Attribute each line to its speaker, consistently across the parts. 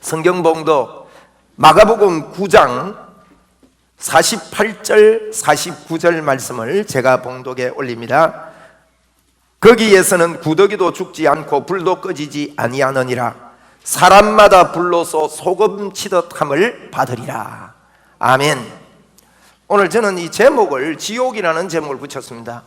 Speaker 1: 성경 봉독 마가복음 9장 48절 49절 말씀을 제가 봉독에 올립니다. 거기에서는 구더기도 죽지 않고 불도 꺼지지 아니하느니라. 사람마다 불로서 소금 치듯 함을 받으리라. 아멘. 오늘 저는 이 제목을 지옥이라는 제목을 붙였습니다.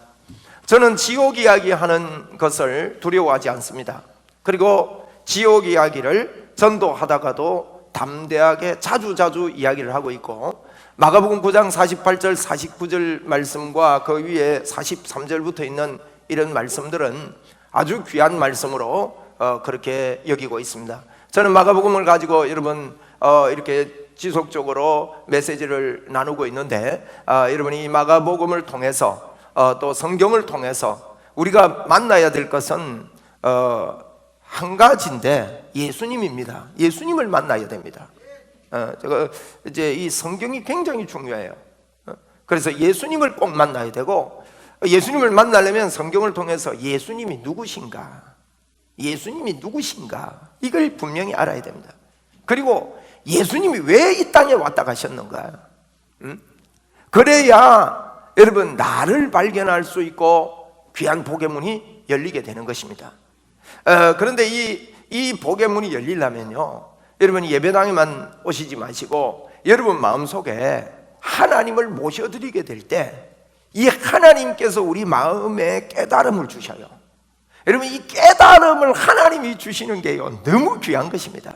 Speaker 1: 저는 지옥 이야기하는 것을 두려워하지 않습니다. 그리고 지옥 이야기를 전도하다가도 담대하게 자주 이야기를 하고 있고, 마가복음 9장 48절 49절 말씀과 그 위에 43절부터 있는 이런 말씀들은 아주 귀한 말씀으로 그렇게 여기고 있습니다. 저는 마가복음을 가지고 여러분 이렇게 지속적으로 메시지를 나누고 있는데, 여러분이 이 마가복음을 통해서 또 성경을 통해서 우리가 만나야 될 것은 한 가지인데 예수님입니다. 예수님을 만나야 됩니다. 제가 이제 이 성경이 굉장히 중요해요. 그래서 예수님을 꼭 만나야 되고, 예수님을 만나려면 성경을 통해서 예수님이 누구신가, 예수님이 누구신가 이걸 분명히 알아야 됩니다. 그리고 예수님이 왜 이 땅에 왔다 가셨는가, 그래야 여러분 나를 발견할 수 있고 귀한 복의 문이 열리게 되는 것입니다. 그런데 이 복의 문이 열리려면요, 여러분이 예배당에만 오시지 마시고 여러분 마음속에 하나님을 모셔드리게 될 때 이 하나님께서 우리 마음에 깨달음을 주셔요. 여러분 이 깨달음을 하나님이 주시는 게요 너무 귀한 것입니다.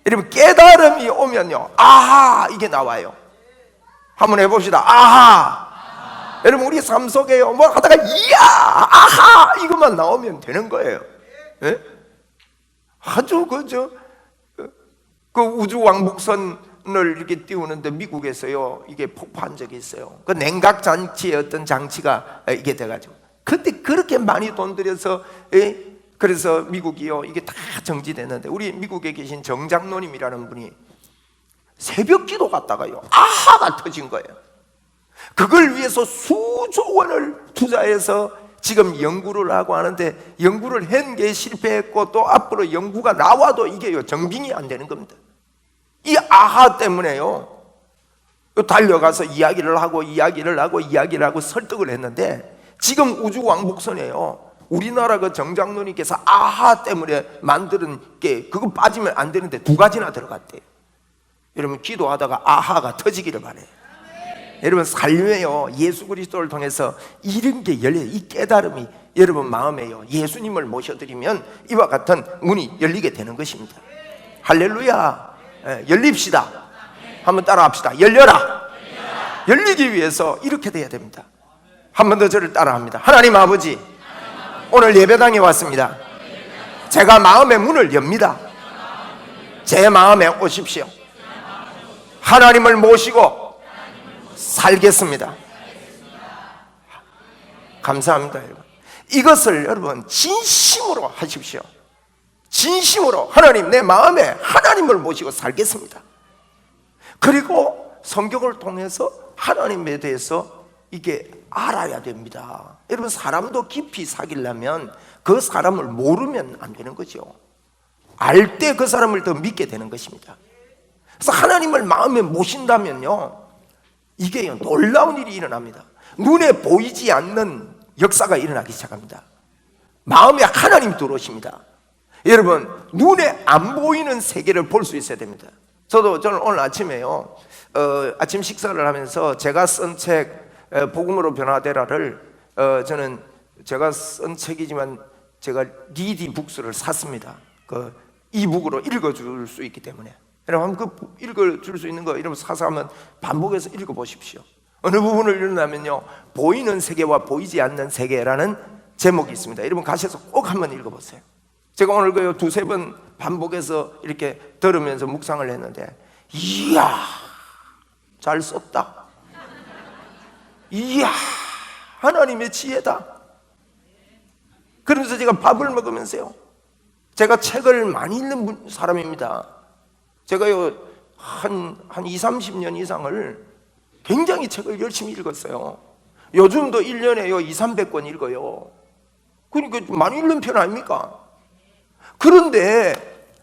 Speaker 1: 여러분 깨달음이 오면요 아하 이게 나와요. 한번 해봅시다. 아하. 여러분 우리 삶 속에요 뭐 하다가 이야 아하 이것만 나오면 되는 거예요. 예? 아주 그 우주 왕복선을 이렇게 띄우는데 미국에서요 이게 폭파한 적이 있어요. 그 냉각 장치의 어떤 장치가 이게 돼가지고, 근데 그렇게 많이 돈 들여서 그래서 미국이요 이게 다 정지됐는데, 우리 미국에 계신 정장로님이라는 분이 새벽 기도 갔다가요 아하가 터진 거예요. 그걸 위해서 수조 원을 투자해서 지금 연구를 하고 하는데, 연구를 한 게 실패했고 또 앞으로 연구가 나와도 이게요 정빙이 안 되는 겁니다. 이 아하 때문에요 달려가서 이야기를 하고 설득을 했는데, 지금 우주 왕복선에요 우리나라 그 정장로님께서 아하 때문에 만드는 게 그거 빠지면 안 되는데 2가지나 들어갔대요. 여러분 기도하다가 아하가 터지기를 바래요. 여러분 삶에요 예수 그리스도를 통해서 이런 게 열려요. 이 깨달음이 여러분 마음에요 예수님을 모셔드리면 이와 같은 문이 열리게 되는 것입니다. 할렐루야. 열립시다. 한번 따라합시다. 열려라. 열리기 위해서 이렇게 돼야 됩니다. 한 번 더 저를 따라합니다. 하나님 아버지, 오늘 예배당에 왔습니다. 제가 마음의 문을 엽니다. 제 마음에 오십시오. 하나님을 모시고 살겠습니다. 감사합니다. 여러분 이것을 여러분 진심으로 하십시오. 진심으로 하나님 내 마음에 하나님을 모시고 살겠습니다. 그리고 성경을 통해서 하나님에 대해서 이게 알아야 됩니다. 여러분 사람도 깊이 사귀려면 그 사람을 모르면 안 되는 거죠. 알 때 그 사람을 더 믿게 되는 것입니다. 그래서 하나님을 마음에 모신다면요 이게 놀라운 일이 일어납니다. 눈에 보이지 않는 역사가 일어나기 시작합니다. 마음에 하나님이 들어오십니다. 여러분 눈에 안 보이는 세계를 볼 수 있어야 됩니다. 저는 오늘 아침에요 아침 식사를 하면서 제가 쓴 책 복음으로 변화되라를 저는 제가 쓴 책이지만 제가 리디 북스를 샀습니다. 그 이북으로 읽어줄 수 있기 때문에 여러분 그 읽어줄 수 있는 거 여러분 사서 한번 반복해서 읽어보십시오. 어느 부분을 읽으려면요 보이는 세계와 보이지 않는 세계라는 제목이 있습니다. 여러분 가셔서 꼭 한번 읽어보세요. 제가 오늘 그 2-3번 반복해서 이렇게 들으면서 묵상을 했는데, 이야 잘 썼다, 이야 하나님의 지혜다. 그러면서 제가 밥을 먹으면서요 제가 책을 많이 읽는 사람입니다. 제가요 한 20-30년 이상을 굉장히 책을 열심히 읽었어요. 요즘도 1년에요 200-300권 읽어요. 그러니까 많이 읽는 편 아닙니까? 그런데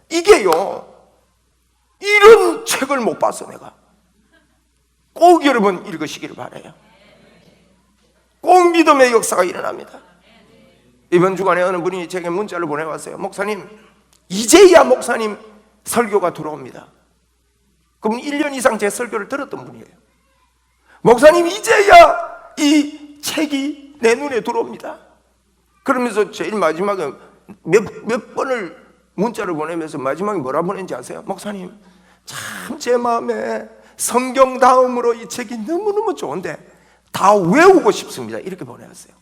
Speaker 1: 이게요 이런 책을 못 봤어. 내가 꼭 여러분 읽으시기를 바라요. 꼭 믿음의 역사가 일어납니다. 이번 주간에 어느 분이 제게 문자를 보내왔어요. 목사님, 이제야 목사님 설교가 들어옵니다. 그분 1년 이상 제 설교를 들었던 분이에요. 목사님, 이제야 이 책이 내 눈에 들어옵니다. 그러면서 제일 마지막에 몇 번을 문자를 보내면서 마지막에 뭐라 보낸지 아세요? 목사님, 참 제 마음에 성경 다음으로 이 책이 너무너무 좋은데 다 외우고 싶습니다. 이렇게 보내왔어요.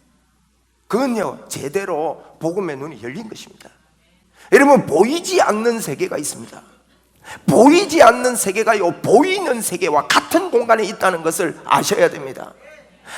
Speaker 1: 그건요, 제대로 복음의 눈이 열린 것입니다. 여러분, 보이지 않는 세계가 있습니다. 보이지 않는 세계가요, 보이는 세계와 같은 공간에 있다는 것을 아셔야 됩니다.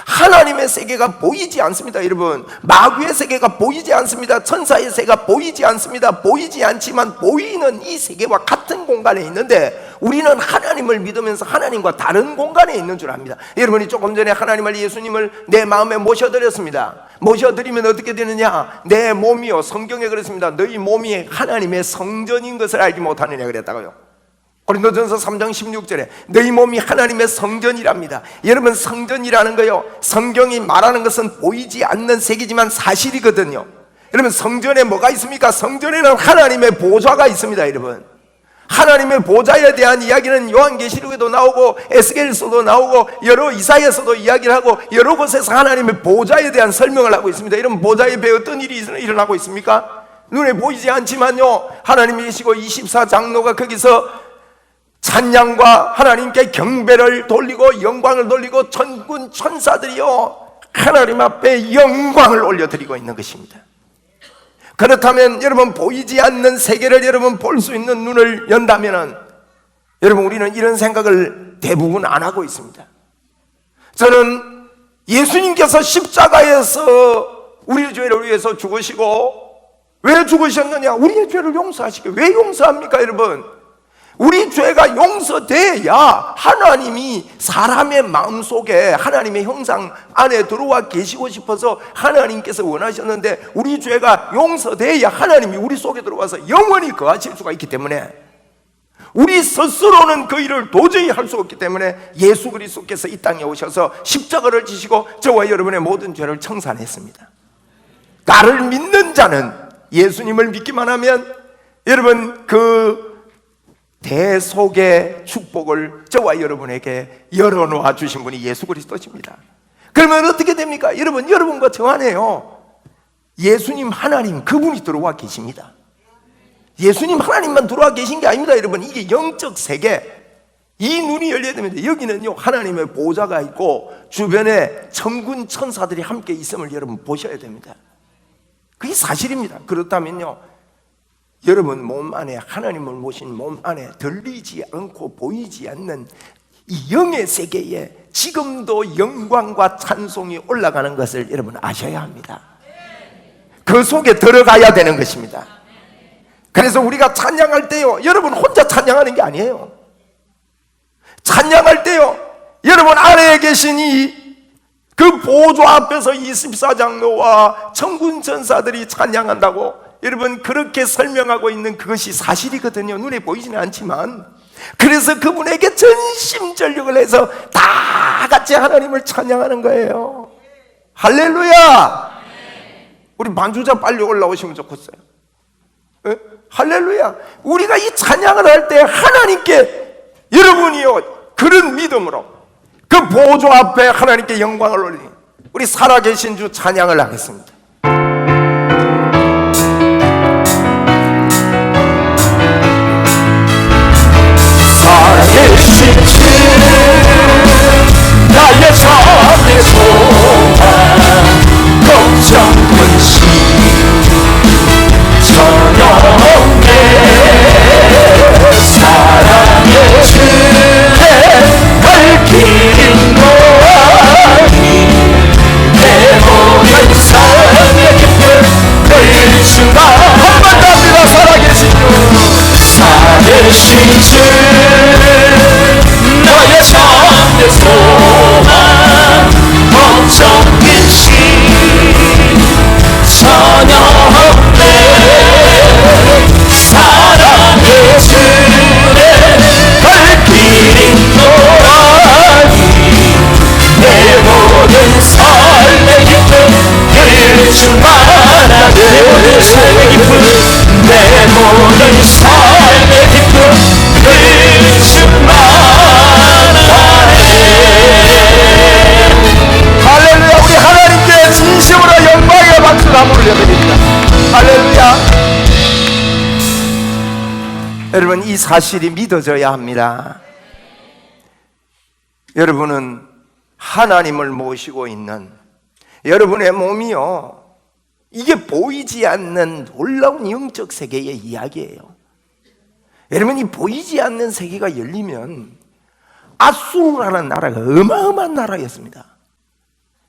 Speaker 1: 하나님의 세계가 보이지 않습니다. 여러분, 마귀의 세계가 보이지 않습니다. 천사의 세계가 보이지 않습니다. 보이지 않지만 보이는 이 세계와 같은 공간에 있는데 우리는 하나님을 믿으면서 하나님과 다른 공간에 있는 줄 압니다. 여러분이 조금 전에 하나님을, 예수님을 내 마음에 모셔드렸습니다. 모셔드리면 어떻게 되느냐? 내 몸이요, 성경에 그랬습니다. 너희 몸이 하나님의 성전인 것을 알지 못하느냐 그랬다고요. 고린도전서 3장 16절에 너희 몸이 하나님의 성전이랍니다. 여러분, 성전이라는 거요, 성경이 말하는 것은 보이지 않는 세계지만 사실이거든요. 여러분, 성전에 뭐가 있습니까? 성전에는 하나님의 보좌가 있습니다. 여러분, 하나님의 보좌에 대한 이야기는 요한계시록에도 나오고 에스겔서도 나오고 여러 이사야서도 이야기를 하고 여러 곳에서 하나님의 보좌에 대한 설명을 하고 있습니다. 이런 보좌에 배 어떤 일이 일어나고 있습니까? 눈에 보이지 않지만요, 하나님이 계시고 24장로가 거기서 찬양과 하나님께 경배를 돌리고 영광을 돌리고 천군 천사들이요, 하나님 앞에 영광을 올려드리고 있는 것입니다. 그렇다면 여러분, 보이지 않는 세계를 여러분 볼 수 있는 눈을 연다면 여러분, 우리는 이런 생각을 대부분 안 하고 있습니다. 저는 예수님께서 십자가에서 우리의 죄를 위해서 죽으시고, 왜 죽으셨느냐? 우리의 죄를 용서하시기. 왜 용서합니까 여러분? 우리 죄가 용서돼야 하나님이 사람의 마음속에 하나님의 형상 안에 들어와 계시고 싶어서 하나님께서 원하셨는데, 우리 죄가 용서돼야 하나님이 우리 속에 들어와서 영원히 거하실 수가 있기 때문에, 우리 스스로는 그 일을 도저히 할 수 없기 때문에 예수 그리스도께서 이 땅에 오셔서 십자가를 지시고 저와 여러분의 모든 죄를 청산했습니다. 나를 믿는 자는, 예수님을 믿기만 하면 여러분, 그 대속의 축복을 저와 여러분에게 열어놓아 주신 분이 예수 그리스도십니다. 그러면 어떻게 됩니까? 여러분과 저 안에요, 예수님 하나님 그분이 들어와 계십니다. 예수님 하나님만 들어와 계신 게 아닙니다. 여러분, 이게 영적 세계, 이 눈이 열려야 됩니다. 여기는요, 하나님의 보좌가 있고 주변에 천군 천사들이 함께 있음을 여러분 보셔야 됩니다. 그게 사실입니다. 그렇다면요, 여러분 몸 안에, 하나님을 모신 몸 안에 들리지 않고 보이지 않는 이 영의 세계에 지금도 영광과 찬송이 올라가는 것을 여러분 아셔야 합니다. 그 속에 들어가야 되는 것입니다. 그래서 우리가 찬양할 때요, 여러분 혼자 찬양하는 게 아니에요. 찬양할 때요, 여러분 안에 계신 이 그 보좌 앞에서 24장로와 천군 천사들이 찬양한다고 여러분 그렇게 설명하고 있는 그것이 사실이거든요. 눈에 보이지는 않지만. 그래서 그분에게 전심전력을 해서 다 같이 하나님을 찬양하는 거예요. 할렐루야. 우리 반주자 빨리 올라오시면 좋겠어요. 에? 할렐루야. 우리가 이 찬양을 할 때 하나님께, 여러분이요, 그런 믿음으로 그 보좌 앞에 하나님께 영광을 올리니 우리 살아계신 주 찬양을 하겠습니다.
Speaker 2: 살아계신 주 나의 삶의 소망, 걱정 근심 전혀 없네. 사랑의 주의 갈 길인 거니 내 모든 삶의 기쁨 늘 주가 한번 더 합니다. 살아계신 주, 살아계신 주 나의 삶의 소망, 걱정 근심 전혀 없네. 사랑의 주의
Speaker 1: 여러분, 이 사실이 믿어져야 합니다. 여러분은 하나님을 모시고 있는 여러분의 몸이요, 이게 보이지 않는 놀라운 영적 세계의 이야기예요. 여러분, 이 보이지 않는 세계가 열리면 아수르라는 나라가 어마어마한 나라였습니다.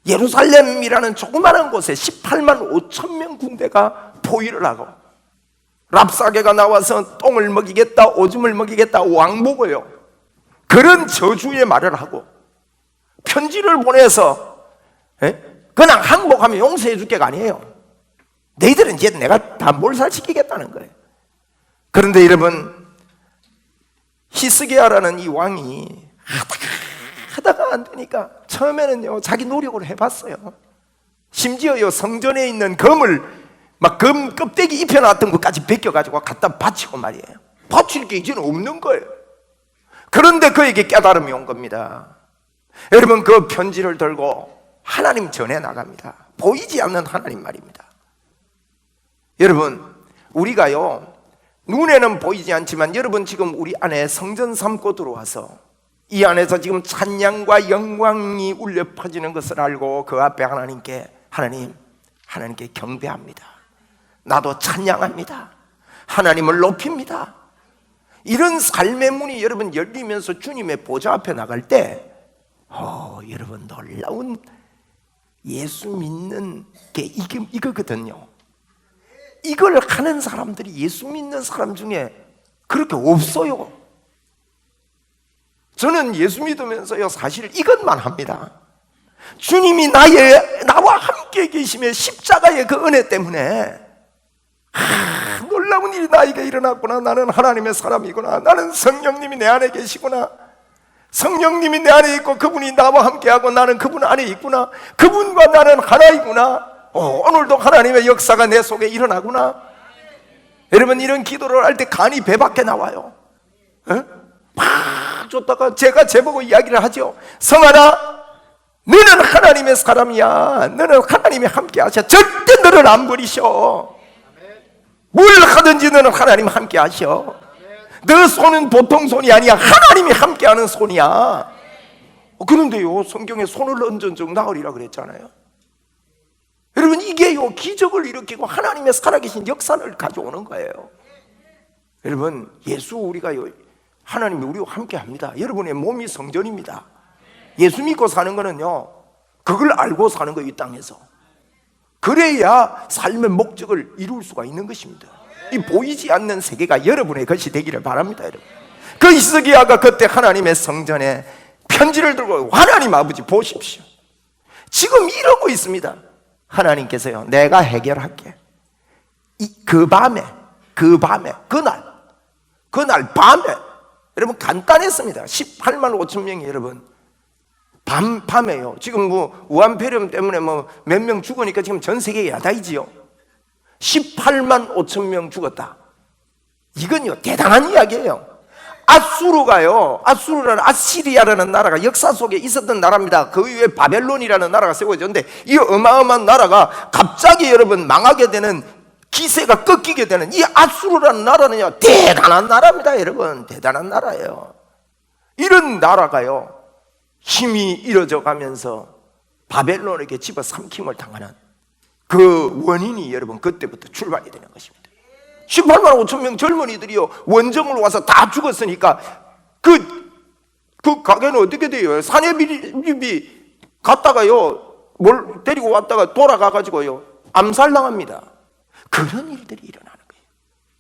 Speaker 1: 예루살렘이라는 조그마한 곳에 18만 5천 명 군대가 포위를 하고, 랍사게가 나와서 똥을 먹이겠다, 오줌을 먹이겠다, 왕복어요, 그런 저주의 말을 하고 편지를 보내서 그냥 항복하면 용서해 줄게가 아니에요. 너희들은 이제 내가 다 몰살시키겠다는 거예요. 그런데 여러분, 히스기야라는 이 왕이 하다가 안 되니까 처음에는요 자기 노력을 해봤어요. 심지어요 성전에 있는 금을 막 금 껍데기 입혀놨던 것까지 벗겨가지고 갖다 바치고 말이에요. 바칠 게 이제는 없는 거예요. 그런데 그에게 깨달음이 온 겁니다. 여러분, 그 편지를 들고 하나님 전에 나갑니다. 보이지 않는 하나님 말입니다. 여러분, 우리가요 눈에는 보이지 않지만, 여러분 지금 우리 안에 성전 삼고 들어와서 이 안에서 지금 찬양과 영광이 울려 퍼지는 것을 알고 그 앞에 하나님께 경배합니다. 나도 찬양합니다. 하나님을 높입니다. 이런 삶의 문이 여러분 열리면서 주님의 보좌 앞에 나갈 때 여러분, 놀라운 예수 믿는 게 이거거든요. 이걸 하는 사람들이 예수 믿는 사람 중에 그렇게 없어요. 저는 예수 믿으면서요 사실 이것만 합니다. 주님이 나와 함께 계시며 십자가의 그 은혜 때문에 놀라운 일이 나에게 일어났구나. 나는 하나님의 사람이구나. 나는 성령님이 내 안에 계시구나. 성령님이 내 안에 있고 그분이 나와 함께하고 나는 그분 안에 있구나. 그분과 나는 하나이구나. 오늘도 하나님의 역사가 내 속에 일어나구나. 여러분, 이런 기도를 할 때 간이 배 밖에 나와요. 막 쫓다가 제가 제보고 이야기를 하죠. 성하나, 너는 하나님의 사람이야. 너는 하나님이 함께 하셔. 절대 너를 안 버리셔. 뭘 하든지 너는 하나님 함께 하셔. 너 손은 보통 손이 아니야. 하나님이 함께하는 손이야. 그런데요 성경에 손을 얹은 적 나으리라 그랬잖아요. 여러분, 이게요 기적을 일으키고 하나님의 살아계신 역사를 가져오는 거예요. 여러분, 우리가요 하나님이 우리와 함께합니다. 여러분의 몸이 성전입니다. 예수 믿고 사는 거는요 그걸 알고 사는 거예요. 이 땅에서 그래야 삶의 목적을 이룰 수가 있는 것입니다. 이 보이지 않는 세계가 여러분의 것이 되기를 바랍니다. 여러분, 그 히스기야가 그때 하나님의 성전에 편지를 들고, 하나님 아버지 보십시오, 지금 이러고 있습니다. 하나님께서요 내가 해결할게. 그날 밤에 여러분 간단했습니다. 18만 5천 명이 여러분 밤에요. 지금 우한폐렴 때문에 몇 명 죽으니까 지금 전 세계에 야단이지요. 18만 5천 명 죽었다. 이건요 대단한 이야기예요. 아시리아라는 나라가 역사 속에 있었던 나라입니다. 그 위에 바벨론이라는 나라가 세워졌는데, 이 어마어마한 나라가 갑자기 여러분 망하게 되는, 기세가 꺾이게 되는 이 아수르라는 나라는요 대단한 나라입니다. 여러분, 대단한 나라예요. 이런 나라가요 힘이 잃어져 가면서 바벨론에게 집어삼킴을 당하는 그 원인이 여러분 그때부터 출발이 되는 것입니다. 18만 5천 명 젊은이들이요 원정을 와서 다 죽었으니까 그 가게는 어떻게 돼요? 사내비비 갔다가요 뭘 데리고 왔다가 돌아가가지고요 암살당합니다. 그런 일들이 일어나는 거예요.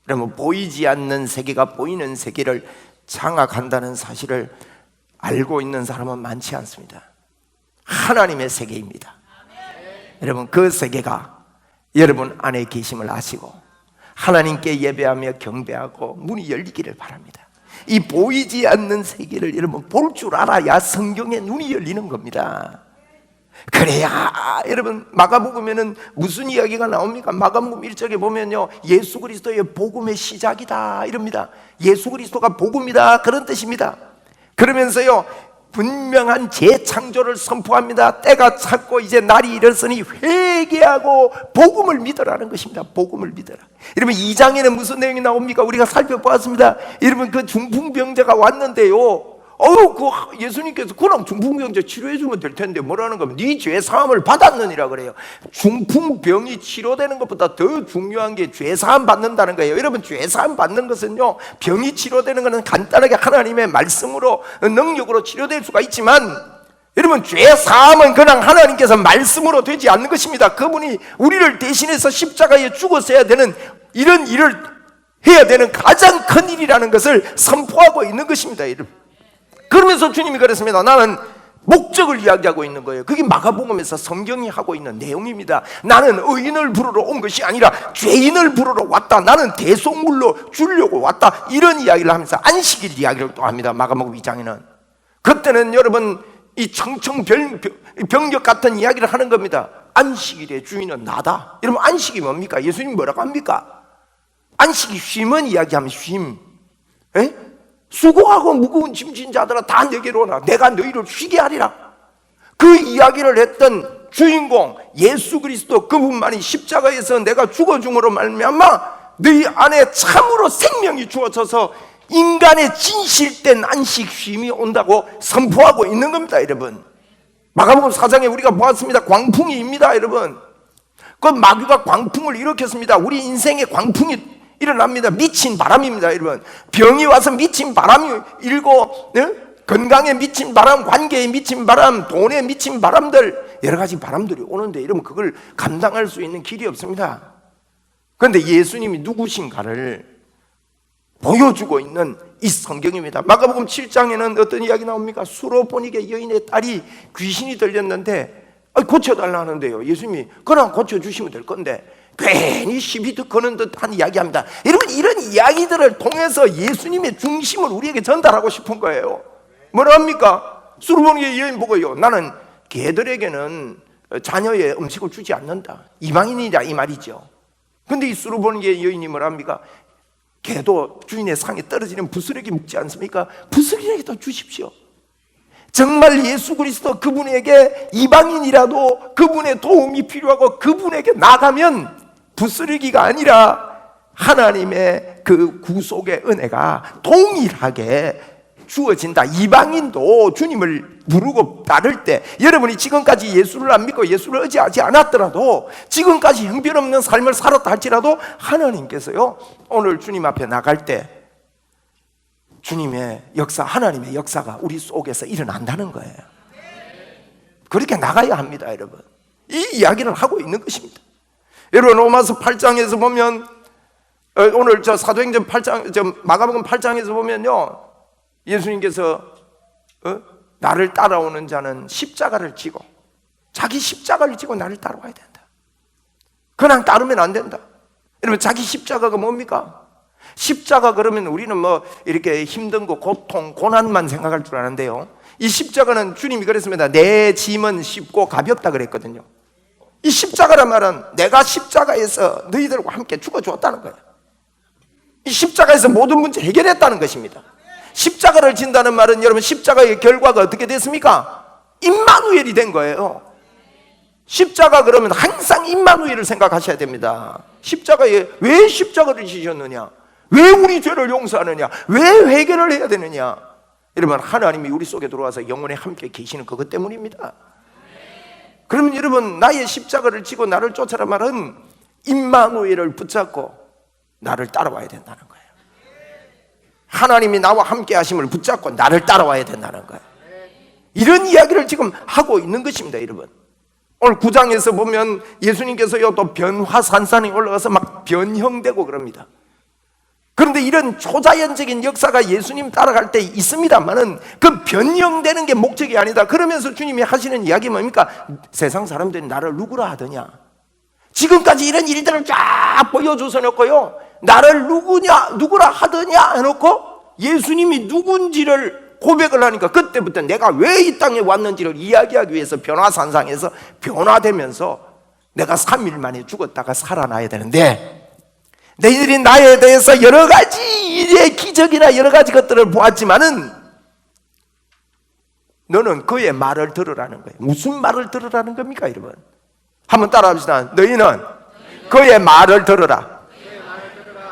Speaker 1: 그러면 보이지 않는 세계가 보이는 세계를 장악한다는 사실을 알고 있는 사람은 많지 않습니다. 하나님의 세계입니다. 여러분, 그 세계가 여러분 안에 계심을 아시고 하나님께 예배하며 경배하고 문이 열리기를 바랍니다. 이 보이지 않는 세계를 여러분 볼 줄 알아야 성경의 눈이 열리는 겁니다. 그래야 여러분 마가복음에는 무슨 이야기가 나옵니까? 마가복음 1장에 보면요 예수 그리스도의 복음의 시작이다 이럽니다. 예수 그리스도가 복음이다 그런 뜻입니다. 그러면서요 분명한 재창조를 선포합니다. 때가 찼고 이제 날이 이르렀으니 회개하고 복음을 믿으라는 것입니다. 복음을 믿어라. 여러분 2장에는 무슨 내용이 나옵니까? 우리가 살펴보았습니다. 여러분 그 중풍병자가 왔는데요, 그 예수님께서 그럼 중풍병자 치료해주면 될 텐데 뭐라는 겁니까? 네 죄사함을 받았느니라 그래요. 중풍병이 치료되는 것보다 더 중요한 게 죄사함 받는다는 거예요. 여러분 죄사함 받는 것은요, 병이 치료되는 것은 간단하게 하나님의 말씀으로 능력으로 치료될 수가 있지만, 여러분 죄사함은 그냥 하나님께서 말씀으로 되지 않는 것입니다. 그분이 우리를 대신해서 십자가에 죽었어야 되는 이런 일을 해야 되는 가장 큰 일이라는 것을 선포하고 있는 것입니다. 여러분, 그러면서 주님이 그랬습니다. 나는 목적을 이야기하고 있는 거예요. 그게 마가복음에서 성경이 하고 있는 내용입니다. 나는 의인을 부르러 온 것이 아니라 죄인을 부르러 왔다. 나는 대속물로 주려고 왔다. 이런 이야기를 하면서 안식일 이야기를 또 합니다. 마가복음 2장에는. 그때는 여러분 이 청청병력 같은 이야기를 하는 겁니다. 안식일의 주인은 나다. 여러분 안식이 뭡니까? 예수님이 뭐라고 합니까? 안식이 쉼은 이야기하면 쉼. 에? 수고하고 무거운 짐진 자들아 다 내게로 오라. 내가 너희를 쉬게 하리라. 그 이야기를 했던 주인공 예수 그리스도 그분만이 십자가에서 내가 죽어줌으로 말미암아 너희 안에 참으로 생명이 주어져서 인간의 진실된 안식 쉼이 온다고 선포하고 있는 겁니다. 여러분 마가복음 4장에 우리가 보았습니다. 광풍이입니다. 여러분 그 마귀가 광풍을 일으켰습니다. 우리 인생에 광풍이 일어납니다. 미친 바람입니다. 여러분 병이 와서 미친 바람이 일고, 건강에 미친 바람, 관계에 미친 바람, 돈에 미친 바람들, 여러 가지 바람들이 오는데 여러분 그걸 감당할 수 있는 길이 없습니다. 그런데 예수님이 누구신가를 보여주고 있는 이 성경입니다. 마가복음 7장에는 어떤 이야기 나옵니까? 수로보니게 여인의 딸이 귀신이 들렸는데 고쳐달라 하는데요, 예수님이 그냥 고쳐주시면 될 건데 괜히 시비 듣고는 듯한 이야기합니다. 여러분 이런 이야기들을 통해서 예수님의 중심을 우리에게 전달하고 싶은 거예요. 뭐라 합니까? 수로보니게 여인 보고요, 나는 개들에게는 자녀의 음식을 주지 않는다. 이방인이라 이 말이죠. 근데 이 수로보니게 여인이 뭐라 합니까? 개도 주인의 상에 떨어지는 부스러기 묵지 않습니까? 부스러기라도 주십시오. 정말 예수 그리스도 그분에게 이방인이라도 그분의 도움이 필요하고 그분에게 나가면 부스러기가 아니라 하나님의 그 구속의 은혜가 동일하게 주어진다. 이방인도 주님을 부르고 따를 때, 여러분이 지금까지 예수를 안 믿고 예수를 의지하지 않았더라도, 지금까지 형편없는 삶을 살았다 할지라도 하나님께서요 오늘 주님 앞에 나갈 때 주님의 역사, 하나님의 역사가 우리 속에서 일어난다는 거예요. 그렇게 나가야 합니다. 여러분 이 이야기를 하고 있는 것입니다. 여러분 로마서 8장에서 보면, 오늘 저 사도행전 8장, 마가복음 8장에서 보면요, 예수님께서 나를 따라오는 자는 십자가를 지고, 자기 십자가를 지고 나를 따라와야 된다. 그냥 따르면 안 된다. 여러분 자기 십자가가 뭡니까? 십자가 그러면 우리는 뭐 이렇게 힘든 거, 고통, 고난만 생각할 줄 아는데요, 이 십자가는 주님이 그랬습니다. 내 짐은 쉽고 가볍다 그랬거든요. 이 십자가란 말은 내가 십자가에서 너희들과 함께 죽어주었다는 거예요. 이 십자가에서 모든 문제 해결했다는 것입니다. 십자가를 진다는 말은 여러분 십자가의 결과가 어떻게 됐습니까? 임마누엘이 된 거예요. 십자가 그러면 항상 임마누엘을 생각하셔야 됩니다. 십자가에 왜 십자가를 지셨느냐? 왜 우리 죄를 용서하느냐? 왜 회개를 해야 되느냐? 여러분 하나님이 우리 속에 들어와서 영원히 함께 계시는 그것 때문입니다. 그러면 여러분 나의 십자가를 지고 나를 쫓아라 말은 임마누엘을 붙잡고 나를 따라와야 된다는 거예요. 하나님이 나와 함께 하심을 붙잡고 나를 따라와야 된다는 거예요. 이런 이야기를 지금 하고 있는 것입니다. 여러분 오늘 9장에서 보면 예수님께서요 또 변화산산에 올라가서 막 변형되고 그럽니다. 그런데 이런 초자연적인 역사가 예수님 따라갈 때 있습니다만은 그 변형되는 게 목적이 아니다. 그러면서 주님이 하시는 이야기 뭡니까? 세상 사람들이 나를 누구라 하더냐? 지금까지 이런 일들을 쫙 보여줘서 놓고요, 나를 누구라 하더냐 해놓고 예수님이 누군지를 고백을 하니까 그때부터 내가 왜 이 땅에 왔는지를 이야기하기 위해서 변화산상에서 변화되면서 내가 3일 만에 죽었다가 살아나야 되는데, 너희들이 나에 대해서 여러 가지 일의 기적이나 여러 가지 것들을 보았지만은 너는 그의 말을 들으라는 거예요. 무슨 말을 들으라는 겁니까, 여러분? 한번 따라합시다. 너희는 그의 말을 들으라.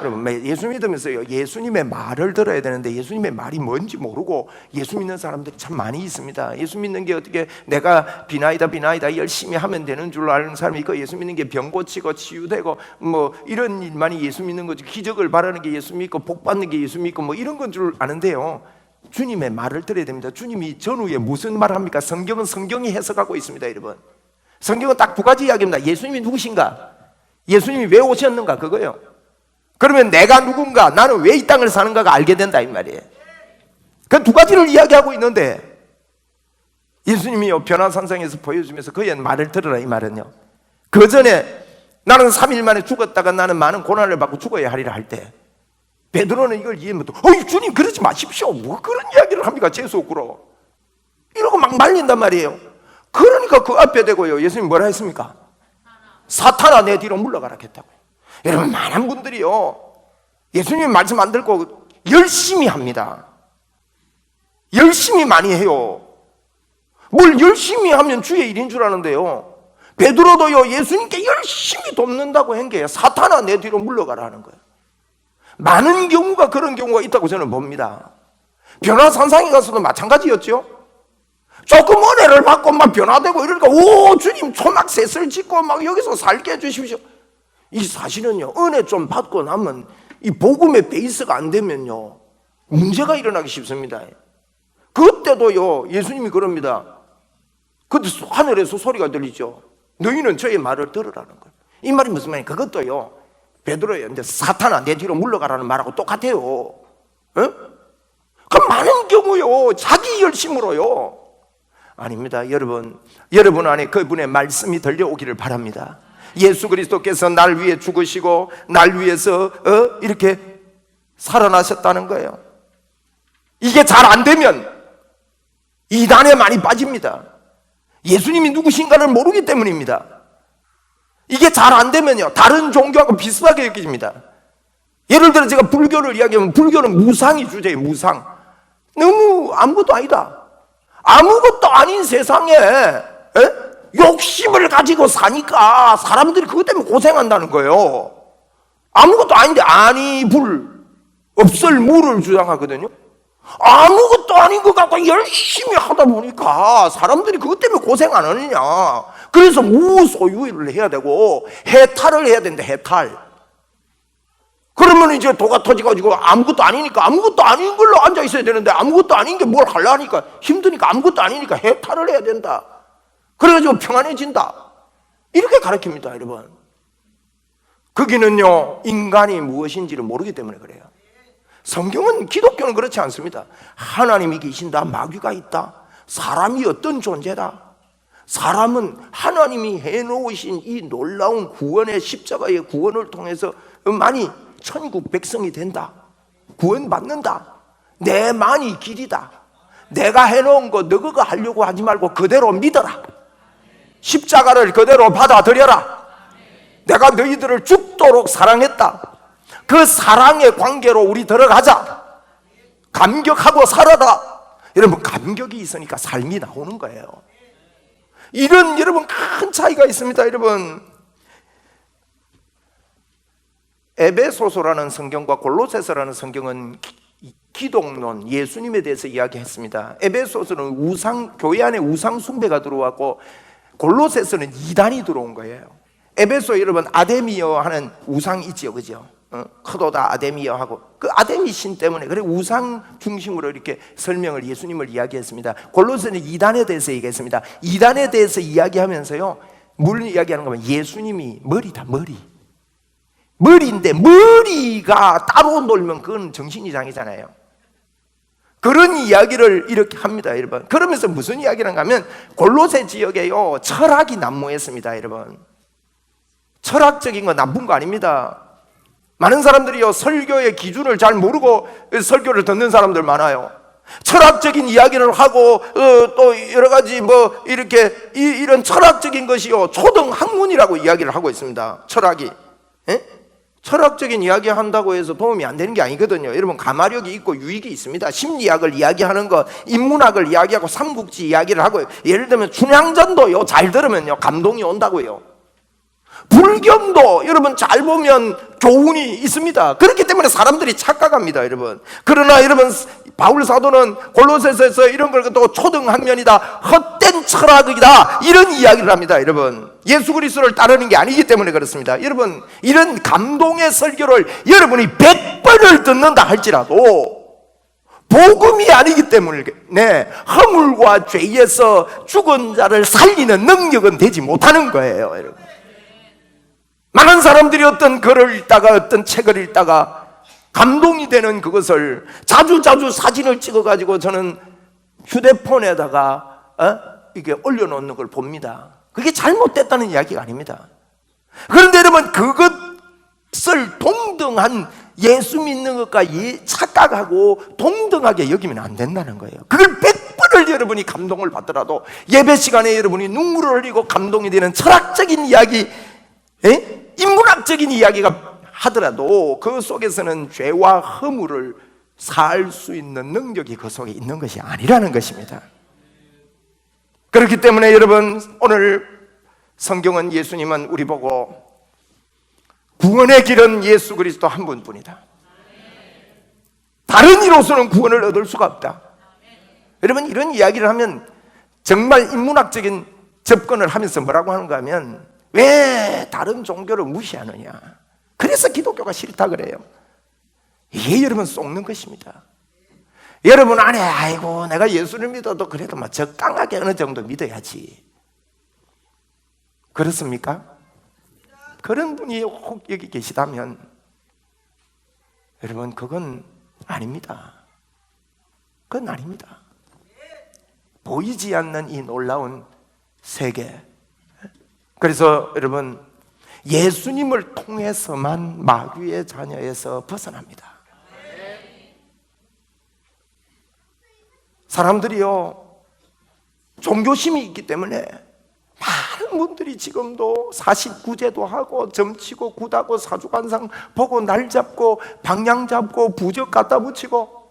Speaker 1: 여러분, 예수 믿으면서요, 예수님의 말을 들어야 되는데 예수님의 말이 뭔지 모르고 예수 믿는 사람들이 참 많이 있습니다. 예수 믿는 게 어떻게 내가 비나이다 열심히 하면 되는 줄 아는 사람이 있고, 예수 믿는 게 병 고치고 치유되고 뭐 이런 일만이 예수 믿는 거지, 기적을 바라는 게 예수 믿고 복 받는 게 예수 믿고 뭐 이런 건 줄 아는데요, 주님의 말을 들어야 됩니다. 주님이 전후에 무슨 말을 합니까? 성경은 성경이 해석하고 있습니다. 여러분, 성경은 딱 두 가지 이야기입니다. 예수님이 누구신가? 예수님이 왜 오셨는가? 그거예요. 그러면 내가 누군가, 나는 왜 이 땅을 사는가가 알게 된다 이 말이에요. 그 두 가지를 이야기하고 있는데, 예수님이 변화산상에서 보여주면서 그의 말을 들으라 이 말은요, 그 전에 나는 3일 만에 죽었다가 나는 많은 고난을 받고 죽어야 하리라 할 때, 베드로는 이걸 이해 못하고 어이 주님 그러지 마십시오, 뭐 그런 이야기를 합니까, 재수 없고로 이러고 막 말린단 말이에요. 그러니까 그 앞에 대고요, 예수님이 뭐라 했습니까? 사탄아 내 뒤로 물러가라 했다고요. 여러분, 많은 분들이요, 예수님 말씀 안 듣고 열심히 합니다. 열심히 많이 해요. 뭘 열심히 하면 주의 일인 줄 아는데요, 베드로도요, 예수님께 열심히 돕는다고 한 게 사탄아 내 뒤로 물러가라 하는 거예요. 많은 경우가 그런 경우가 있다고 저는 봅니다. 변화산상에 가서도 마찬가지였죠. 조금 은혜를 받고 막 변화되고 이러니까 오 주님 초막셋을 짓고 막 여기서 살게 해주십시오. 이 사실은요, 은혜 좀 받고 나면 이 복음의 베이스가 안 되면요, 문제가 일어나기 쉽습니다. 그때도요, 예수님이 그럽니다. 그때 하늘에서 소리가 들리죠. 너희는 저의 말을 들으라는 거예요. 이 말이 무슨 말이에요? 그것도요, 베드로예요. 근데 사탄아 내 뒤로 물러가라는 말하고 똑같아요. 그 많은 경우요, 자기 열심으로요. 아닙니다. 여러분 안에 그분의 말씀이 들려오기를 바랍니다. 예수 그리스도께서 날 위해 죽으시고 날 위해서 이렇게 살아나셨다는 거예요. 이게 잘 안 되면 이단에 많이 빠집니다. 예수님이 누구신가를 모르기 때문입니다. 이게 잘 안 되면요, 다른 종교하고 비슷하게 여겨집니다. 예를 들어 제가 불교를 이야기하면 불교는 무상이 주제예요. 무상. 너무 아무것도 아니다. 아무것도 아닌 세상에 욕심을 가지고 사니까 사람들이 그것 때문에 고생한다는 거예요. 아무것도 아닌데 아니 불 없을 무를 주장하거든요. 아무것도 아닌 것 같고 열심히 하다 보니까 사람들이 그것 때문에 고생 안 하느냐. 그래서 무소유를 해야 되고 해탈을 해야 된다. 해탈. 그러면 이제 도가 터져가지고 아무것도 아니니까 아무것도 아닌 걸로 앉아 있어야 되는데 아무것도 아닌 게 뭘 하려니까 힘드니까 아무것도 아니니까 해탈을 해야 된다. 그래가지고 평안해진다. 이렇게 가르칩니다, 여러분. 거기는요, 인간이 무엇인지를 모르기 때문에 그래요. 성경은, 기독교는 그렇지 않습니다. 하나님이 계신다, 마귀가 있다, 사람이 어떤 존재다. 사람은 하나님이 해놓으신 이 놀라운 구원의 십자가의 구원을 통해서 많이 천국 백성이 된다. 구원받는다. 내만이 길이다. 내가 해놓은 거 너가 하려고 하지 말고 그대로 믿어라. 십자가를 그대로 받아들여라. 내가 너희들을 죽도록 사랑했다. 그 사랑의 관계로 우리 들어가자. 감격하고 살아라. 여러분, 감격이 있으니까 삶이 나오는 거예요. 이런 여러분 큰 차이가 있습니다. 여러분, 에베소서라는 성경과 골로새서라는 성경은 기독론, 예수님에 대해서 이야기했습니다. 에베소서는 교회 안에 우상 숭배가 들어왔고, 골로새서는 이단이 들어온 거예요. 에베소 여러분 아데미어 하는 우상 있지요, 그죠? 크도다 아데미어 하고 그 아데미 신 때문에 그래 우상 중심으로 이렇게 설명을 예수님을 이야기했습니다. 골로새는 이단에 대해서 얘기했습니다. 이단에 대해서 이야기하면서요, 뭘 이야기하는 거면 예수님이 머리다, 머리인데 머리가 따로 놀면 그건 정신이상이잖아요. 그런 이야기를 이렇게 합니다, 여러분. 그러면서 무슨 이야기를 하는가 하면 골로새 지역에요, 철학이 난무했습니다, 여러분. 철학적인 거 나쁜 거 아닙니다. 많은 사람들이요, 설교의 기준을 잘 모르고 설교를 듣는 사람들 많아요. 철학적인 이야기를 하고 또 여러 가지 뭐 이렇게 이런 철학적인 것이요, 초등 학문이라고 이야기를 하고 있습니다. 철학이. 철학적인 이야기 한다고 해서 도움이 안 되는 게 아니거든요. 여러분, 가마력이 있고 유익이 있습니다. 심리학을 이야기하는 거, 인문학을 이야기하고 삼국지 이야기를 하고, 예를 들면 춘향전도요, 잘 들으면요 감동이 온다고요. 불경도 여러분 잘 보면 교훈이 있습니다. 그렇기 때문에 사람들이 착각합니다, 여러분. 그러나 여러분, 바울 사도는 골로새서에서 이런 걸 또 초등학년이다, 헛된 철학이다, 이런 이야기를 합니다, 여러분. 예수 그리스도를 따르는 게 아니기 때문에 그렇습니다. 여러분, 이런 감동의 설교를 여러분이 100번을 듣는다 할지라도 복음이 아니기 때문에 허물과 죄에서 죽은 자를 살리는 능력은 되지 못하는 거예요, 여러분. 많은 사람들이 어떤 글을 읽다가 어떤 책을 읽다가 감동이 되는 그것을 자주 사진을 찍어가지고 저는 휴대폰에다가 이게 올려놓는 걸 봅니다. 그게 잘못됐다는 이야기가 아닙니다. 그런데 여러분, 그것을 동등한 예수 믿는 것과 착각하고 동등하게 여기면 안 된다는 거예요. 그걸 100번을 여러분이 감동을 받더라도 예배 시간에 여러분이 눈물을 흘리고 감동이 되는 철학적인 이야기, 인문학적인 이야기가 하더라도 그 속에서는 죄와 허물을 살 수 있는 능력이 그 속에 있는 것이 아니라는 것입니다. 그렇기 때문에 여러분, 오늘 성경은, 예수님은 우리 보고 구원의 길은 예수 그리스도 한 분뿐이다. 다른 이로서는 구원을 얻을 수가 없다. 여러분, 이런 이야기를 하면 정말 인문학적인 접근을 하면서 뭐라고 하는가 하면, 왜 다른 종교를 무시하느냐, 그래서 기독교가 싫다 그래요. 이게 여러분 속는 것입니다. 여러분 안에 아이고 내가 예수를 믿어도 그래도 막 적당하게 어느 정도 믿어야지, 그렇습니까? 그런 분이 혹 여기 계시다면 여러분, 그건 아닙니다. 그건 아닙니다. 보이지 않는 이 놀라운 세계, 그래서 여러분, 예수님을 통해서만 마귀의 자녀에서 벗어납니다. 사람들이요, 종교심이 있기 때문에 많은 분들이 지금도 사십구제도 하고 점치고 굿하고 사주관상 보고 날 잡고 방향 잡고 부적 갖다 붙이고,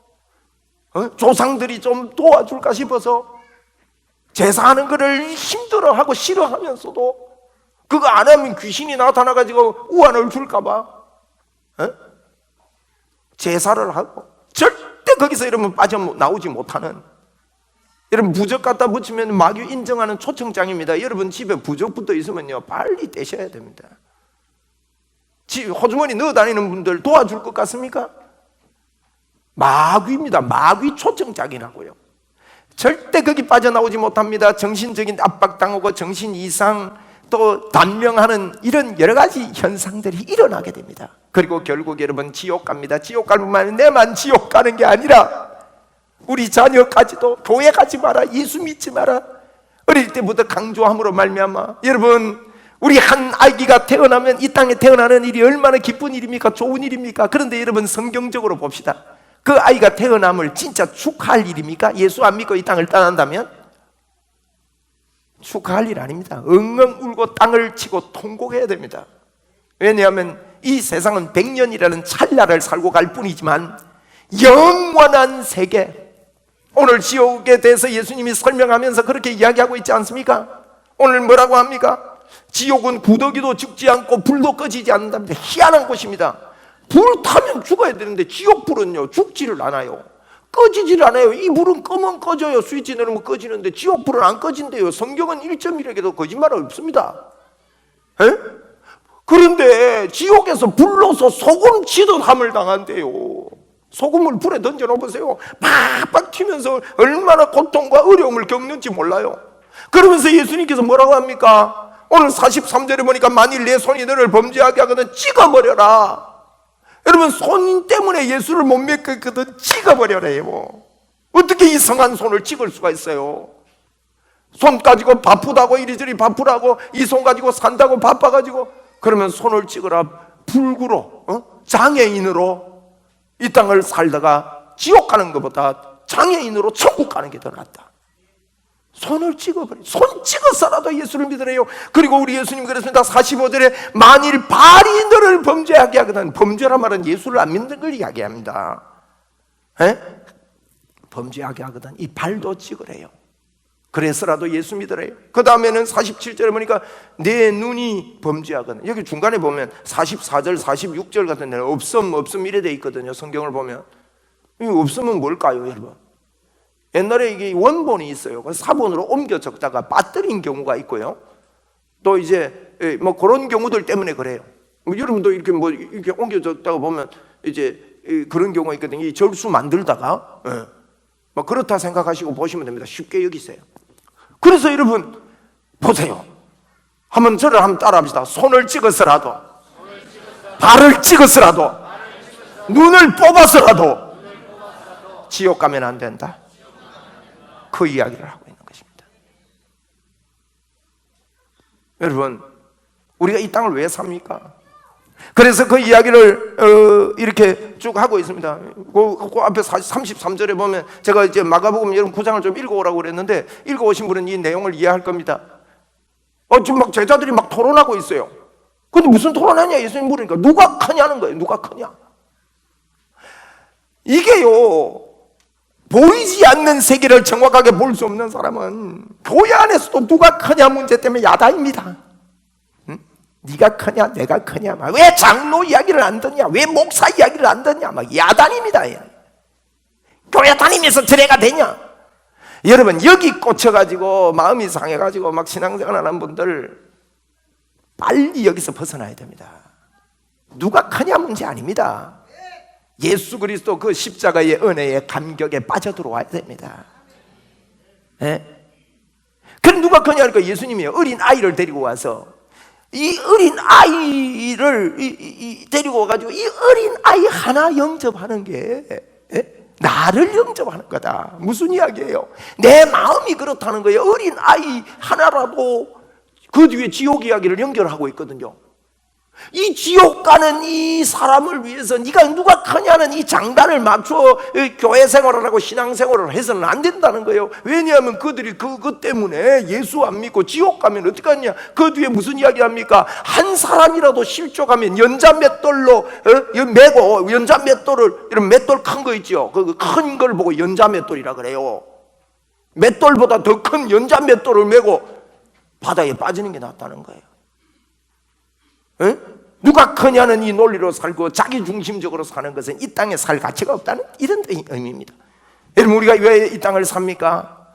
Speaker 1: 조상들이 좀 도와줄까 싶어서 제사하는 거를 힘들어하고 싫어하면서도 그거 안 하면 귀신이 나타나가지고 우환을 줄까봐 제사를 하고, 절대 거기서 여러분 빠져나오지 못하는, 여러분 부적 갖다 붙이면 마귀 인정하는 초청장입니다. 여러분 집에 부적 붙어 있으면요 빨리 떼셔야 됩니다. 호주머니 넣어 다니는 분들 도와줄 것 같습니까? 마귀입니다. 마귀 초청장이라고요. 절대 거기 빠져나오지 못합니다. 정신적인 압박당하고 정신 이상, 또 단명하는 이런 여러 가지 현상들이 일어나게 됩니다. 그리고 결국 여러분 지옥 갑니다. 지옥 갈 뿐만 아니라 내만 지옥 가는 게 아니라 우리 자녀까지도 교회 가지 마라, 예수 믿지 마라, 어릴 때부터 강조함으로 말미암아 여러분, 우리 한 아기가 태어나면 이 땅에 태어나는 일이 얼마나 기쁜 일입니까? 좋은 일입니까? 그런데 여러분 성경적으로 봅시다. 그 아이가 태어남을 진짜 축하할 일입니까? 예수 안 믿고 이 땅을 떠난다면 축하할 일 아닙니다. 엉엉 울고 땅을 치고 통곡해야 됩니다. 왜냐하면 이 세상은 100년이라는 찰나를 살고 갈 뿐이지만 영원한 세계, 오늘 지옥에 대해서 예수님이 설명하면서 그렇게 이야기하고 있지 않습니까? 오늘 뭐라고 합니까? 지옥은 구더기도 죽지 않고 불도 꺼지지 않는답니다. 희한한 곳입니다. 불 타면 죽어야 되는데 지옥 불은요 죽지를 않아요. 꺼지질 않아요. 이 불은 끄면 꺼져요. 스위치 누르면 꺼지는데 지옥 불은 안 꺼진대요. 성경은 1.1에게도 거짓말 없습니다. 에? 그런데 지옥에서 불로서 소금치듯 함을 당한대요. 소금을 불에 던져 놓으세요. 팍팍 튀면서 얼마나 고통과 어려움을 겪는지 몰라요. 그러면서 예수님께서 뭐라고 합니까? 오늘 43절에 보니까 만일 내 손이 너를 범죄하게 하거든 찍어버려라. 여러분 손 때문에 예수를 못 믿겠거든 찍어버려래요. 어떻게 이 성한 손을 찍을 수가 있어요? 손 가지고 바쁘다고 이리저리 바쁘라고, 이 손 가지고 산다고 바빠가지고, 그러면 손을 찍으라. 불구로 장애인으로 이 땅을 살다가 지옥 가는 것보다 장애인으로 천국 가는 게 더 낫다. 손을 찍어버려요. 손 찍어서라도 예수를 믿으래요. 그리고 우리 예수님 그랬습니다. 45절에 만일 발이 너를 범죄하게 하거든. 범죄란 말은 예수를 안 믿는 걸 이야기합니다. 범죄하게 하거든 이 발도 찍으래요. 그래서라도 예수 믿으래요. 그 다음에는 47절에 보니까 내 눈이 범죄하거든. 여기 중간에 보면 44절 46절 같은 데는 없음 이래 돼 있거든요. 성경을 보면 이 없음은 뭘까요 여러분? 옛날에 이게 원본이 있어요. 사본으로 옮겨 적다가 빠뜨린 경우가 있고요. 또 이제 뭐 그런 경우들 때문에 그래요. 여러분도 이렇게 뭐 이렇게 옮겨 적다가 보면 이제 그런 경우가 있거든요. 이 절수 만들다가 뭐 그렇다 생각하시고 보시면 됩니다. 쉽게 여기세요. 그래서 여러분 보세요. 한번 저를 한번 따라합시다. 손을 찍어서라도, 발을 찍어서라도, 눈을 뽑아서라도 지옥 가면 안 된다. 그 이야기를 하고 있는 것입니다. 여러분, 우리가 이 땅을 왜 삽니까? 그래서 그 이야기를 이렇게 쭉 하고 있습니다. 그 앞에 33절에 보면 제가 이제 마가복음 여러분 9장을 좀 읽어오라고 그랬는데 읽어오신 분은 이 내용을 이해할 겁니다. 지금 막 제자들이 막 토론하고 있어요. 근데 무슨 토론하냐 예수님 물으니까 누가 크냐는 거예요. 누가 크냐? 이게요, 보이지 않는 세계를 정확하게 볼 수 없는 사람은 교회 안에서도 누가 크냐 문제 때문에 야단입니다. 네가 크냐 내가 크냐 막 왜 장로 이야기를 안 듣냐 왜 목사 이야기를 안 듣냐 막 야단입니다. 교회 다니면서 드레가 되냐. 여러분 여기 꽂혀가지고 마음이 상해가지고 막 신앙생활 하는 분들 빨리 여기서 벗어나야 됩니다. 누가 크냐 문제 아닙니다. 예수 그리스도 그 십자가의 은혜의 감격에 빠져들어와야 됩니다. 그럼 누가 크냐 하니까 예수님이 어린 아이를 데리고 와서 이 어린 아이를 데리고 와가지고 이 어린 아이 하나 영접하는 게 나를 영접하는 거다. 무슨 이야기예요? 내 마음이 그렇다는 거예요. 어린 아이 하나라도 그 뒤에 지옥 이야기를 연결하고 있거든요. 이 지옥 가는 이 사람을 위해서 네가 누가 크냐는 이 장단을 맞춰 교회 생활을 하고 신앙 생활을 해서는 안 된다는 거예요. 왜냐하면 그들이 그것 때문에 예수 안 믿고 지옥 가면 어떻게 하냐. 그 뒤에 무슨 이야기 합니까? 한 사람이라도 실족하면 연자 맷돌로 메고 연자 맷돌을 이런 맷돌 큰 거 있죠. 그 큰 걸 보고 연자 맷돌이라 그래요. 맷돌보다 더 큰 연자 맷돌을 메고 바다에 빠지는 게 낫다는 거예요. 누가 크냐는 이 논리로 살고 자기 중심적으로 사는 것은 이 땅에 살 가치가 없다는 이런 의미입니다. 여러분 우리가 왜 이 땅을 삽니까?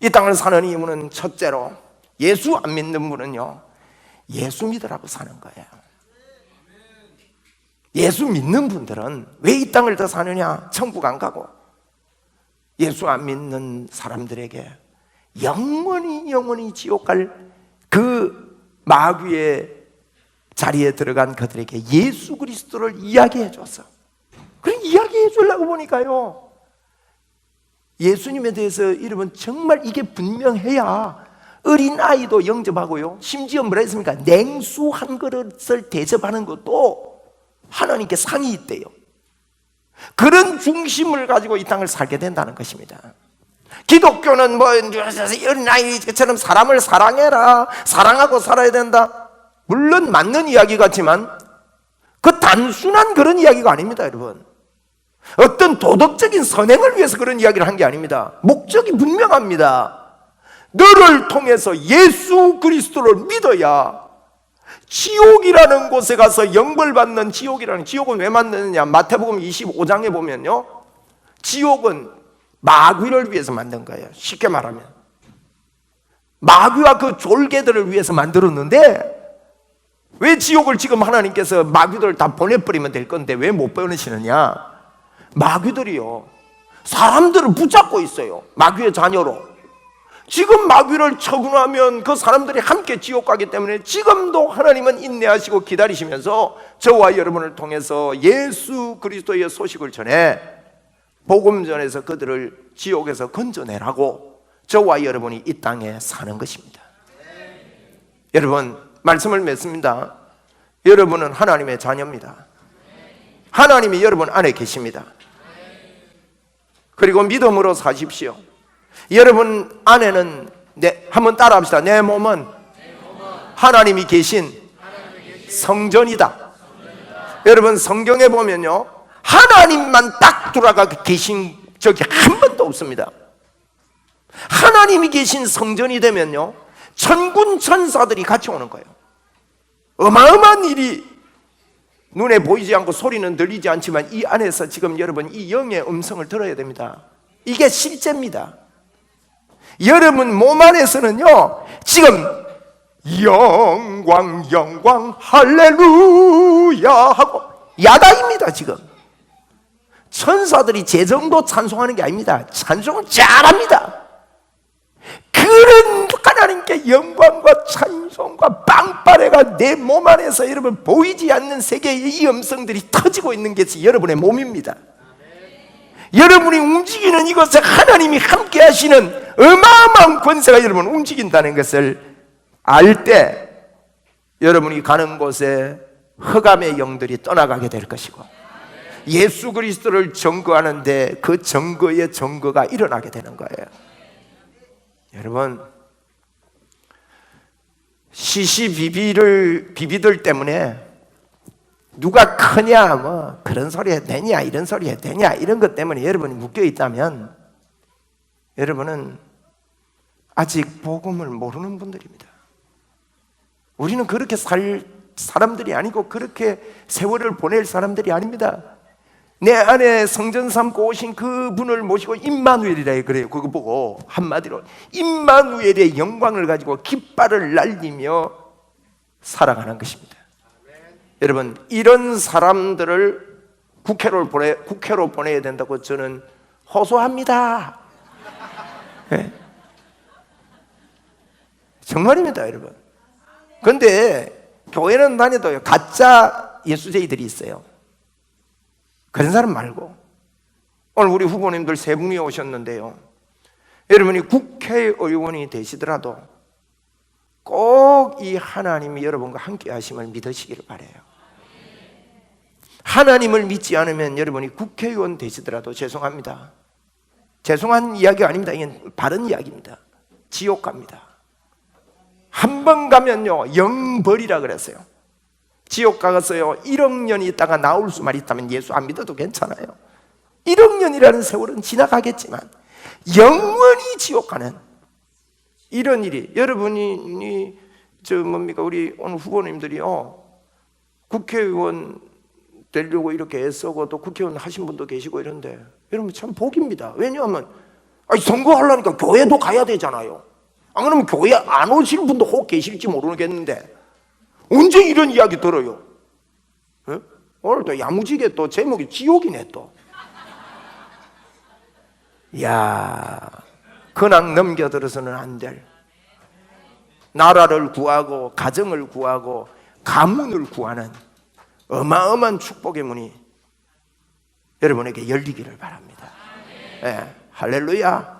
Speaker 1: 이 땅을 사는 이유는 첫째로 예수 안 믿는 분은요 예수 믿으라고 사는 거예요. 예수 믿는 분들은 왜 이 땅을 더 사느냐? 천국 안 가고. 예수 안 믿는 사람들에게 영원히 지옥 갈 그 마귀의 자리에 들어간 그들에게 예수 그리스도를 이야기해 줬어. 그럼 이야기해 주려고 보니까요 예수님에 대해서 여러분 정말 이게 분명해야 어린아이도 영접하고요 심지어 뭐라 했습니까? 냉수 한 그릇을 대접하는 것도 하나님께 상이 있대요. 그런 중심을 가지고 이 땅을 살게 된다는 것입니다. 기독교는 뭐 어린아이처럼 사람을 사랑해라 사랑하고 살아야 된다. 물론 맞는 이야기 같지만 그 단순한 그런 이야기가 아닙니다. 여러분 어떤 도덕적인 선행을 위해서 그런 이야기를 한 게 아닙니다. 목적이 분명합니다. 너를 통해서 예수 그리스도를 믿어야 지옥이라는 곳에 가서 영벌받는 지옥은 왜 만드느냐. 마태복음 25장에 보면요 지옥은 마귀를 위해서 만든 거예요. 쉽게 말하면 마귀와 그 졸개들을 위해서 만들었는데 왜 지옥을 지금 하나님께서 마귀들을 다 보내버리면 될 건데 왜 못 보내시느냐. 마귀들이요 사람들을 붙잡고 있어요. 마귀의 자녀로. 지금 마귀를 처분하면 그 사람들이 함께 지옥 가기 때문에 지금도 하나님은 인내하시고 기다리시면서 저와 여러분을 통해서 예수 그리스도의 소식을 전해 복음 전해서 그들을 지옥에서 건져내라고 저와 여러분이 이 땅에 사는 것입니다. 여러분 말씀을 맺습니다. 여러분은 하나님의 자녀입니다. 하나님이 여러분 안에 계십니다. 그리고 믿음으로 사십시오. 여러분 안에는 네, 한번 따라합시다. 내 몸은 하나님이 계신 성전이다. 여러분, 성경에 보면요, 하나님만 딱 돌아가 계신 적이 한 번도 없습니다. 하나님이 계신 성전이 되면요, 천군 천사들이 같이 오는 거예요. 어마어마한 일이 눈에 보이지 않고 소리는 들리지 않지만 이 안에서 지금 여러분 이 영의 음성을 들어야 됩니다. 이게 실제입니다. 여러분 몸 안에서는요, 지금 영광 영광 할렐루야 하고 야단입니다. 지금 천사들이 제 정도 찬송하는 게 아닙니다. 찬송을 잘합니다. 그런 하나님께 영광과 찬송과 빵빠레가 내 몸 안에서 여러분 보이지 않는 세계의 이 음성들이 터지고 있는 것이 여러분의 몸입니다. 여러분이 움직이는 이곳에 하나님이 함께 하시는 어마어마한 권세가 여러분 움직인다는 것을 알 때 여러분이 가는 곳에 흑암의 영들이 떠나가게 될 것이고, 예수 그리스도를 증거하는데 그 증거의 증거가 일어나게 되는 거예요. 여러분, 시시비비들 때문에 누가 크냐, 뭐 그런 소리 해도 되냐, 이런 소리 해도 되냐, 이런 것 때문에 여러분이 묶여 있다면 여러분은 아직 복음을 모르는 분들입니다. 우리는 그렇게 살 사람들이 아니고 그렇게 세월을 보낼 사람들이 아닙니다. 내 안에 성전 삼고 오신 그분을 모시고 임마누엘이라 그래요. 그거 보고 한마디로 임마누엘의 영광을 가지고 깃발을 날리며 살아가는 것입니다. 여러분, 이런 사람들을 국회로 보내야 된다고 저는 호소합니다. 네. 정말입니다, 여러분. 그런데 교회는 다녀도요, 가짜 예수쟁이들이 있어요. 그런 사람 말고, 오늘 우리 후보님들 세 분이 오셨는데요, 여러분이 국회의원이 되시더라도 꼭 이 하나님이 여러분과 함께 하심을 믿으시기를 바라요. 하나님을 믿지 않으면 여러분이 국회의원 되시더라도 죄송합니다. 죄송한 이야기가 아닙니다. 이건 바른 이야기입니다. 지옥 갑니다. 한 번 가면요, 영벌이라 그랬어요. 지옥 가서요 1억 년이 있다가 나올 수만 있다면 예수 안 믿어도 괜찮아요. 1억 년이라는 세월은 지나가겠지만 영원히 지옥 가는 이런 일이, 여러분이 우리 오늘 후보님들이요, 국회의원 되려고 이렇게 애쓰고 또 국회의원 하신 분도 계시고 이런데 여러분 참 복입니다. 왜냐하면 선거하려니까 교회도 가야 되잖아요. 안 그러면 교회 안 오실 분도 혹 계실지 모르겠는데 언제 이런 이야기 들어요? 에? 오늘 또 야무지게 또 제목이 지옥이네 또. 이야, 그냥 넘겨들어서는 안 될, 나라를 구하고 가정을 구하고 가문을 구하는 어마어마한 축복의 문이 여러분에게 열리기를 바랍니다. 네, 할렐루야.